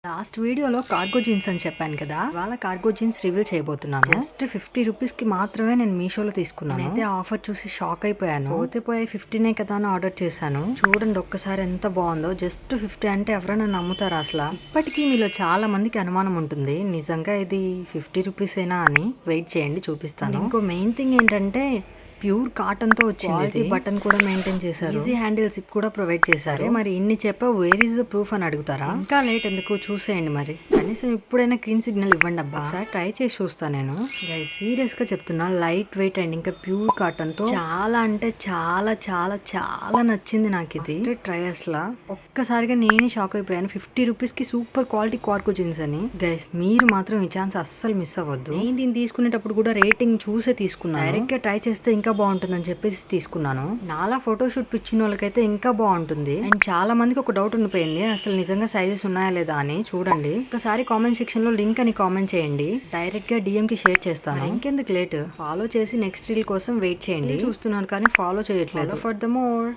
Last వీడియోలో cargo jeans అని చెప్పాను కదా, వాళ్ళ కార్గో జీన్స్ రివ్యూ చేయబోతున్నాను. జస్ట్ 50 రూపీస్ కి మాత్రమే నేను మీషోలో తీసుకున్నాను. అయితే ఆఫర్ చూసి షాక్ అయిపోయాను. పోతే 15 కదా అని ఆర్డర్ చేశాను. చూడండి ఒక్కసారి ఎంత బాగుందో. జస్ట్ 50 అంటే ఎవరైనా నమ్ముతారా అసలు? ఇప్పటికీ మీలో చాలా మందికి అనుమానం ఉంటుంది, నిజంగా ఇది 50 రూపీసేనా అని. వెయిట్ చేయండి, చూపిస్తాను. ఇంకో మెయిన్ థింగ్ ఏంటంటే ప్యూర్ కాటన్ తో వచ్చింది. బటన్ కూడా మెయింటైన్ చేశారు, ఈజీ హ్యాండిల్ జిప్ కూడా ప్రొవైడ్ చేశారు. మరి ఇన్ని చెప్పా, వేర్ ఇస్ ద ప్రూఫ్ అని అడుగుతారా? ఇంకా లేట్ ఎందుకు, చూసేయండి. మరి కనీసం ఇప్పుడైనా గ్రీన్ సిగ్నల్ ఇవ్వండి అబ్బా. ఒకసారి ట్రై చేసి చూస్తా నేను. సీరియస్ గా చెప్తున్నా, లైట్ వెయిట్ అండ్ ఇంకా ప్యూర్ కాటన్ తో చాలా అంటే చాలా చాలా చాలా నచ్చింది నాకు ఇది. ట్రై అసలు ఒక్కసారిగా నేనే షాక్ అయిపోయాను. 50 రూపీస్ కి సూపర్ క్వాలిటీ కార్గో జీన్స్ అని. గైస్ మీరు మాత్రం ఈ ఛాన్స్ అస్సలు మిస్ అవ్వద్దు. నేను దీన్ని తీసుకునేటప్పుడు కూడా రేటింగ్ చూసే తీసుకున్నాను. డైరెక్ట్ గా ట్రై చేస్తే ఇంకా బాగుంటుందని చెప్పేసి తీసుకున్నాను. నాలా ఫోటోషూట్ పిచ్చిన వాళ్ళకైతే ఇంకా బాగుంటుంది. అండ్ చాలా మందికి ఒక డౌట్ ఉండిపోయింది, అసలు నిజంగా సైజెస్ ఉన్నాయా లేదా అని. చూడండి ఒకసారి కామెంట్ సెక్షన్ లో లింక్ అని కామెంట్ చేయండి, డైరెక్ట్ గా డిఎం కి షేర్ చేస్తాను. ఇంకెందుకు లేట్, ఫాలో చేసి నెక్స్ట్ రీల్ కోసం వెయిట్ చేయండి. చూస్తున్నాను కానీ ఫాలో చేయట్లేదు. For the more